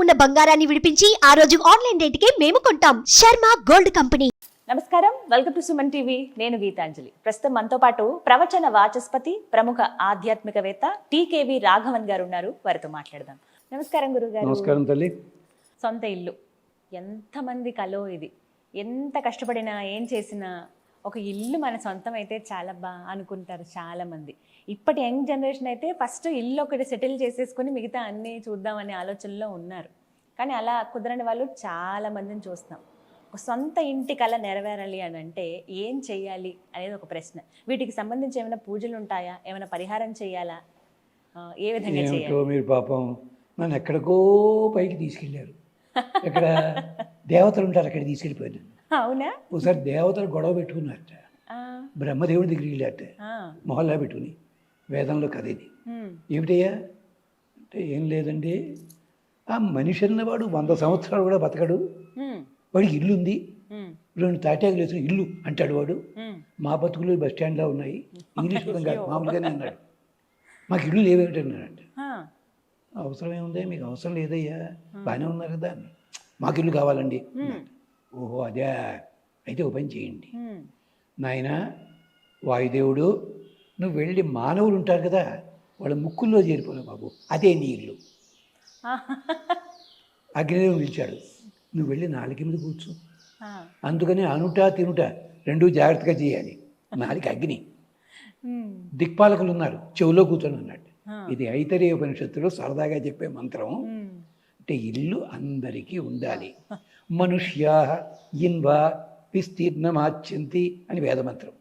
ఉన్న బంగారాన్ని విడిపించి ఆ రోజు ఆన్లైన్ రేటుకే మేము కొంటాం. Sharma gold company. నమస్కారం, వెల్కమ్ టు సుమన్ టీవీ. నేను గీతాంజలి. ప్రస్తుతం మనతో పాటు ప్రవచన వాచస్పతి, ప్రముఖ ఆధ్యాత్మికవేత్త టీకేవి రాఘవన్ గారు ఉన్నారు. వారితో మాట్లాడదాం. నమస్కారం గురుగారు. నమస్కారం తల్లి. సొంత ఇల్లు ఎంతమంది కలో ఇది. ఎంత కష్టపడినా ఏం చేసినా ఒక ఇల్లు మన సొంతం అయితే చాలా అనుకుంటారు చాలామంది. ఇప్పటి యంగ్ జనరేషన్ అయితే ఫస్ట్ ఇల్లు ఒకటి సెటిల్ చేసేసుకుని మిగతా అన్నీ చూద్దామనే ఆలోచనలో ఉన్నారు. కానీ అలా కుదరని వాళ్ళు చాలా మందిని చూస్తాం. ఒక సొంత ఇంటి కళ నెరవేరాలి అని అంటే ఏం చెయ్యాలి అనేది ఒక ప్రశ్న. వీటికి సంబంధించి ఏమైనా పూజలు ఉంటాయా, ఏమైనా పరిహారం చేయాలా, ఏ విధంగా చేయాలి? మీరు పాపం నన్ను ఎక్కడికో పైకి తీసుకెళ్ళారు. ఇక్కడ దేవతలు ఉంటారు, అక్కడ తీసుకెళ్ళిపోయారు. అవునా? ఒకసారి దేవతలు గొడవ పెట్టుకున్నారట. బ్రహ్మదేవుడి దగ్గరికి వెళ్ళారట, మొహల్లా పెట్టుకుని. వేదంలో కథ ఇది. ఏమిటయ్యా అంటే, ఏం లేదండి, ఆ మనిషి అన్నవాడు 100 సంవత్సరాలు కూడా బతకడు. వాడికి ఇల్లు ఉంది, 2 తాటాకులు వేసిన ఇల్లు అంటాడు వాడు. మా బతుకులు బస్ స్టాండ్లో ఉన్నాయి. ఇంగ్లీష్ పదం కాదు, మామూలుగానే అన్నాడు. మాకు ఇల్లు లేవేమిటన్నాడంట. అవసరం ఏముంది, మీకు అవసరం లేదయ్యా, బాగానే ఉన్నారు కదా. మాకు ఇల్లు కావాలండి. ఓహో అదే, అయితే ఓ పని చేయండి నాయన, వాయుదేవుడు, నువ్వు వెళ్ళి మానవులు ఉంటారు కదా, వాళ్ళ ముక్కుల్లో చేరిపోలేవు బాబు, అదే నీ ఇల్లు. అగ్నిదేవుడు పిలిచాడు, నువ్వు వెళ్ళి నాలుక మీద కూర్చో. అందుకని అనుట తినుట 2 జాగ్రత్తగా చేయాలి. నాలుక అగ్ని, దిక్పాలకులు ఉన్నారు, చెవులో కూర్చొని అన్నాడు. ఇది ఐతరేయ ఉపనిషత్తులో సరదాగా చెప్పే మంత్రం. అంటే ఇల్లు అందరికీ ఉండాలి. మనుష్యా ఇన్వా విస్తీర్ణమాచ్యంతి అని వేదమంత్రం.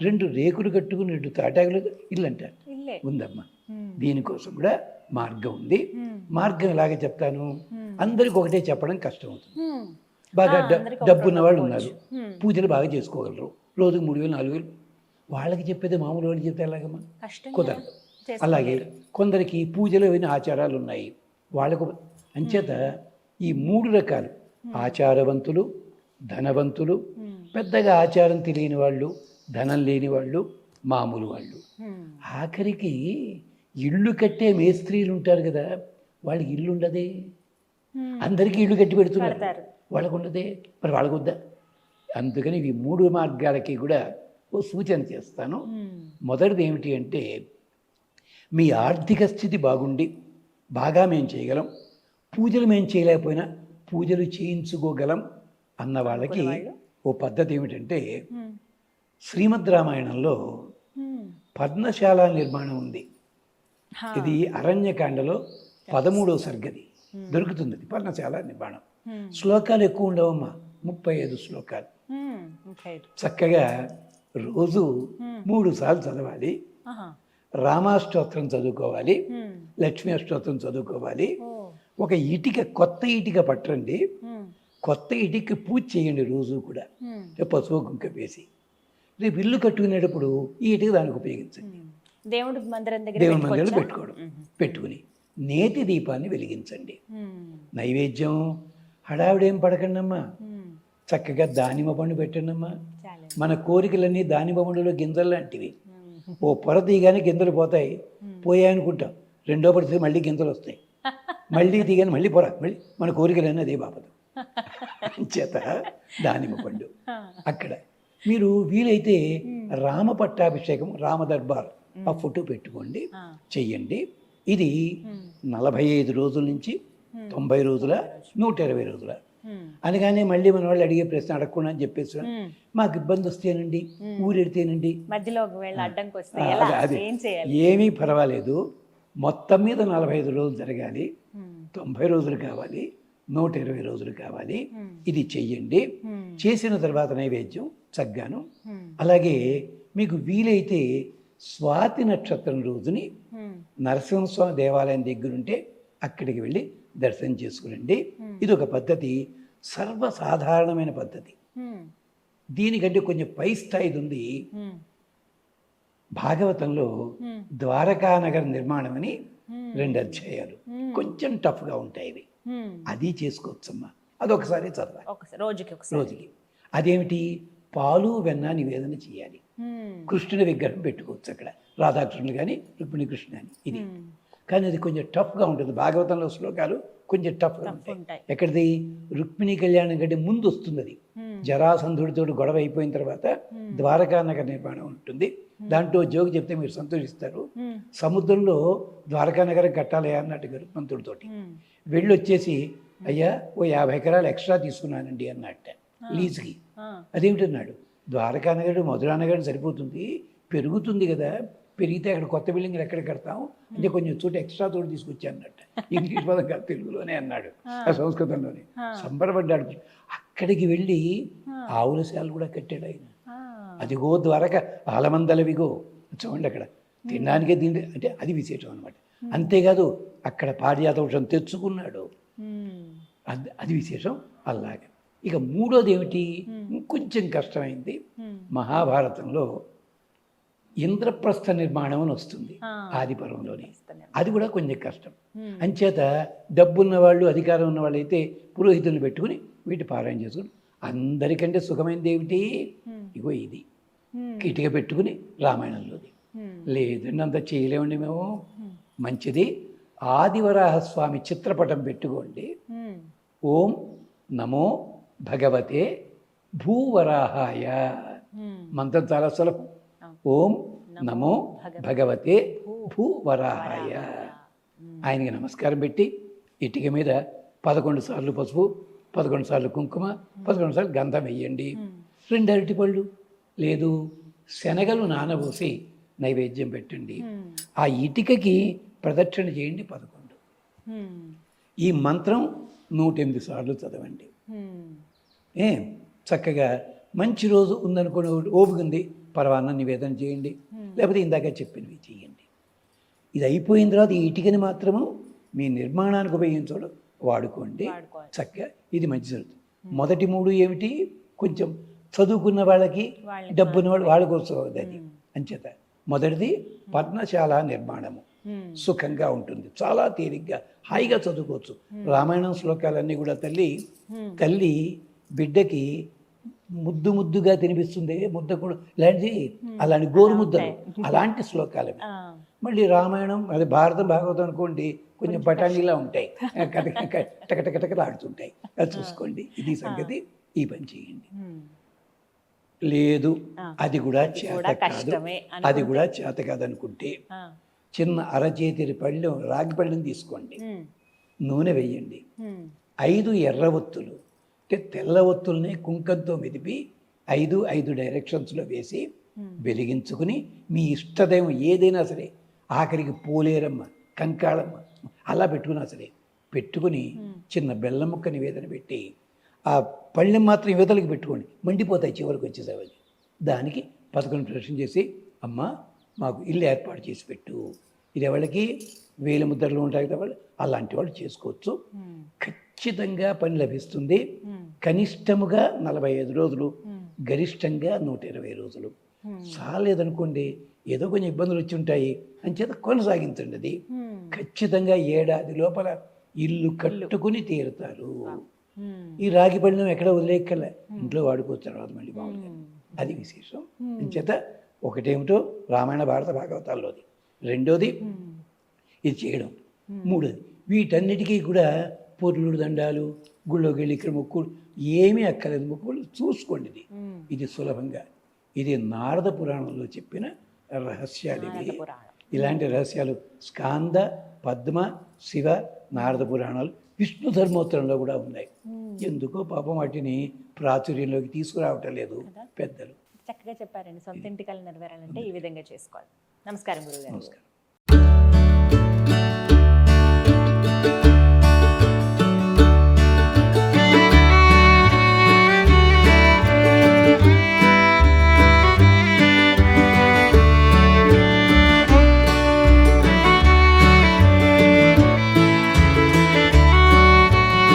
2 రేకులు కట్టుకుని 2 తాటాకులు ఇల్లు అంటారు. ఉందమ్మా, దీనికోసం కూడా మార్గం ఉంది. మార్గం ఎలాగే చెప్తాను, అందరికి ఒకటే చెప్పడం కష్టం అవుతుంది. బాగా డబ్బు ఉన్న వాళ్ళు ఉన్నారు, పూజలు బాగా చేసుకోగలరు, రోజుకు 3000 4000. వాళ్ళకి చెప్పేది మామూలు వాళ్ళు చెప్తే ఎలాగమ్మా, కుదరదు. అలాగే కొందరికి పూజలు ఏమైనా ఆచారాలు ఉన్నాయి, వాళ్ళకు. అంచేత ఈ 3 రకాలు, ఆచారవంతులు, ధనవంతులు, పెద్దగా ఆచారం తెలియని వాళ్ళు, ధనం లేని వాళ్ళు, మామూలు వాళ్ళు. ఆఖరికి ఇల్లు కట్టే మేస్త్రీలు ఉంటారు కదా, వాళ్ళకి ఇల్లు ఉండదే. అందరికీ ఇల్లు కట్టి పెడుతున్నారు, వాళ్ళకు ఉండదే. మరి వాళ్ళకు వద్దా? అందుకని ఈ 3 మార్గాలకి కూడా ఓ సూచన చేస్తాను. మొదటిది ఏమిటి అంటే, మీ ఆర్థిక స్థితి బాగుండి బాగా మేము చేయగలం, పూజలు మేము చేయలేకపోయినా పూజలు చేయించుకోగలం అన్న వాళ్ళకి ఓ పద్ధతి ఏమిటంటే, శ్రీమద్ రామాయణంలో పద్మశాల నిర్మాణం ఉంది. ఇది అరణ్యకాండలో 13వ సర్గది దొరుకుతుంది. పర్ణశాల నిర్మాణం. శ్లోకాలు ఎక్కువ ఉండవమ్మా, 35 శ్లోకాలు. చక్కగా రోజు 3 సార్లు చదవాలి. రామాష్టోత్రం చదువుకోవాలి, లక్ష్మీ అష్టోత్రం చదువుకోవాలి. ఒక ఇటుక, కొత్త ఇటుక పట్టండి, కొత్త ఇటుక పూజ చేయండి రోజు కూడా, పసుపు కుంక వేసి. రేపు ఇల్లు కట్టుకునేటప్పుడు ఈ ఇటుక దానికి ఉపయోగించండి. దేవుడి మందిరంలో పెట్టుకుని నేతి దీపాన్ని వెలిగించండి. నైవేద్యం హడావిడేం పడకండి అమ్మా, చక్కగా దానిమ్మ పండు పెట్టండి అమ్మా. మన కోరికలన్నీ దానిమ్మ పండులో గింజలు లాంటివి. ఓ పొర తీయగానే గింజలు పోతాయి, పోయాయనుకుంటాం. 2వ పొర మళ్ళీ గింజలు వస్తాయి, మళ్ళీ తీయగానే మళ్ళీ పొర, మళ్ళీ మన కోరికలన్నీ అదే బాపదు. చేత దానిమ్మ పండు అక్కడ. మీరు వీలైతే రామ పట్టాభిషేకం, రామ దర్బార్ ఆ ఫోటో పెట్టుకోండి, చెయ్యండి. ఇది 45 రోజుల నుంచి 90 రోజుల, 120 రోజుల. అనగానే మళ్ళీ మన వాళ్ళు అడిగే ప్రశ్న అడగకుండా అని చెప్పేసి, మాకు ఇబ్బంది వస్తేనండి, ఊరెడితేనండి, అది ఏమీ పర్వాలేదు. మొత్తం మీద 45 రోజులు జరగాలి, 90 రోజులు కావాలి, 120 రోజులు కావాలి. ఇది చెయ్యండి. చేసిన తర్వాత నైవేద్యం చగ్గాను. అలాగే మీకు వీలైతే స్వాతి నక్షత్రం రోజుని నరసింహస్వామి దేవాలయం దగ్గరుంటే అక్కడికి వెళ్ళి దర్శనం చేసుకునండి. ఇది ఒక పద్ధతి, సర్వసాధారణమైన పద్ధతి. దీనికంటే కొంచెం పై స్థాయిది ఉంది. భాగవతంలో ద్వారకానగర నిర్మాణం అని 2 అధ్యాయాలు కొంచెం టఫ్గా ఉంటాయి ఇవి. అది చేసుకోవచ్చమ్మా, అదొకసారి చదవాలి రోజుకి. అదేమిటి, పాలు వెన్న నివేదన చేయాలి. కృష్ణుని విగ్రహం పెట్టుకోవచ్చు అక్కడ, రాధాకృష్ణుడు కానీ రుక్మిణి కృష్ణ అని. ఇది కానీ అది కొంచెం టఫ్గా ఉంటుంది. భాగవతంలో శ్లోకాలు కొంచెం టఫ్గా ఉంటాయి. ఉంటాయి. ఎక్కడిది రుక్మిణీ కళ్యాణం కంటే ముందు వస్తుంది అది. జరాసంధుడితో గొడవ అయిపోయిన తర్వాత ద్వారకా నగర నిర్మాణం ఉంటుంది. దాంట్లో జోగి చెప్తే మీరు సంతోషిస్తారు. సముద్రంలో ద్వారకా నగరం కట్టాలి అన్నట్టు గరుత్మంతుడితోటి వెళ్ళి వచ్చేసి, అయ్యా ఓ 50 ఎకరాలు ఎక్స్ట్రా తీసుకున్నానండి అన్నట్ట లీజుకి. అదేమిటన్నాడు, ద్వారకా నగరం మధురా నగరం సరిపోతుంది, పెరుగుతుంది కదా, పెరిగితే అక్కడ కొత్త బిల్డింగ్లు ఎక్కడ కడతాం అంటే కొంచెం చోట ఎక్స్ట్రా తోటి తీసుకొచ్చా అన్నట్ట. ఇంగ్లీష్ పదం కాదు, తెలుగులోనే అన్నాడు, ఆ సంస్కృతంలోనే. సంబరపడ్డాడు. అక్కడికి వెళ్ళి ఆవుల శాలు కూడా కట్టాడు ఆయన. అదిగో ద్వారక ఆలమందలవిగో చూడండి, అక్కడ తినడానికే దీని అంటే అది విశేషం అనమాట. అంతేకాదు అక్కడ పారిజాత వృక్షం తెచ్చుకున్నాడు, అది విశేషం. అలాగే ఇక మూడోది ఏమిటి, ఇంకొంచెం కష్టమైంది. మహాభారతంలో ఇంద్రప్రస్థ నిర్మాణం అని వస్తుంది ఆదిపర్వంలోని. అది కూడా కొంచెం కష్టం. అంచేత డబ్బున్న వాళ్ళు, అధికారం ఉన్న వాళ్ళు అయితే పురోహితులను పెట్టుకుని వీటి పారాయణ చేసుకుని, అందరికంటే సుఖమైనది ఏమిటి, ఇగో ఇది కిటిక పెట్టుకుని రామాయణంలోది. లేదండి అంత చేయలేమండి మేము. మంచిది, ఆదివరాహస్వామి చిత్రపటం పెట్టుకోండి. ఓం నమో భగవతే భూవరాహాయ. మంత్రం చాలా సులభం. ఓం నమో భగవతే భూవరాహాయ. ఆయనకి నమస్కారం పెట్టి ఇటుక మీద 11 సార్లు పసుపు, 11 సార్లు కుంకుమ, 11 సార్లు గంధం వేయండి. 2 అరటిపళ్ళు లేదు శనగలు నానబోసి నైవేద్యం పెట్టండి. ఆ ఇటుకకి ప్రదక్షిణ చేయండి 11. ఈ మంత్రం 108 సార్లు చదవండి. చక్కగా మంచి రోజు ఉందనుకునే ఓపుకుంది పరవాన్నం నివేదన చేయండి, లేకపోతే ఇందాక చెప్పినవి చేయండి. ఇది అయిపోయిన తర్వాత ఈ ఇటుకని మాత్రము మీ నిర్మాణానికి ఉపయోగించడం వాడుకోండి చక్కగా. ఇది మంచి జరుగుతుంది. మొదటి 3 ఏమిటి, కొంచెం చదువుకున్న వాళ్ళకి, డబ్బున్న వాళ్ళు వాళ్ళ కోసం అది. అంచేత మొదటిది పద్మశాల నిర్మాణము సుఖంగా ఉంటుంది, చాలా తేలిగ్గా హాయిగా చదువుకోవచ్చు. రామాయణం శ్లోకాలన్నీ కూడా తల్లి బిడ్డకి ముద్దుగా తినిపిస్తుంది, ముద్ద కూడా ఇలాంటి అలాంటి గోరు ముద్దలు అలాంటి శ్లోకాలు. మళ్ళీ రామాయణం అది భారతం భాగవతం అనుకోండి, కొంచెం పటాణిలా ఉంటాయి, టకటకటకలాడుతుంటాయి. అది చూసుకోండి. ఇది సంగతి. ఈ పని చేయండి. లేదు అది కూడా చేత కాదు, అది కూడా చేత కాదనుకుంటే చిన్న అరచేతి పళ్ళెం, రాగి పళ్ళెం తీసుకోండి, నూనె వేయండి, 5 ఎర్ర ఒత్తులు అంటే తెల్ల ఒత్తుల్ని కుంకంతో మెదిపి 5 డైరెక్షన్స్లో వేసి వెలిగించుకుని మీ ఇష్టదైవం ఏదైనా సరే, ఆఖరికి పోలేరమ్మ, కంకాళమ్మ అలా పెట్టుకున్నా సరే పెట్టుకుని చిన్న బెల్లం ముక్క నివేదన పెట్టి ఆ పళ్ళెం మాత్రం యువతలకి పెట్టుకోండి, మండిపోతాయి చివరికి వచ్చేసేవాళ్ళు. దానికి 11 ప్రదక్షిణ చేసి, అమ్మ మాకు ఇల్లు ఏర్పాటు చేసి పెట్టు. ఇది ఎవరికి వేల ముద్రలు ఉంటాయి కదా, వాళ్ళు అలాంటి వాళ్ళు చేసుకోవచ్చు. ఖచ్చితంగా పని లభిస్తుంది. కనిష్టముగా 45 రోజులు, గరిష్టంగా 120 రోజులు. చాలేదనుకోండి, ఏదో కొంచెం ఇబ్బందులు వచ్చి ఉంటాయి అంచేత కొనసాగించండి. అది ఖచ్చితంగా ఏడాది లోపల ఇల్లు కట్టుకుని తీరుతారు. ఈ రాగి పళ్ళెం ఎక్కడ వదిలేయక్కర్లే, ఇంట్లో వాడుకోవచ్చు తర్వాత మళ్ళీ బాగుంది. అది విశేషం. అంచేత ఒకటేమిటో రామాయణ భారత భాగవతాల్లోది, రెండోది ఇది చేయడం, మూడోది వీటన్నిటికీ కూడా పొర్లుడు దండాలు, గుళ్ళోకి వెళ్ళి ఇక్కడ మొక్కులు ఏమీ అక్కర్లేదు, మొక్కులు చూసుకోండి. ఇది సులభంగా. ఇది నారద పురాణంలో చెప్పిన రహస్యాలు ఇవి. ఇలాంటి రహస్యాలు స్కాంద, పద్మ, శివ, నారద పురాణాలు, విష్ణు ధర్మోత్తరంలో కూడా ఉన్నాయి. ఎందుకో పాపం వాటిని ప్రాచుర్యంలోకి తీసుకురావటం లేదు పెద్దలు. చక్కగా చెప్పారండి. సొంత ఇంటి కళ నెరవేరాలంటే ఈ విధంగా చేసుకోవాలి. నమస్కారం గురుగారు. నమస్కారం.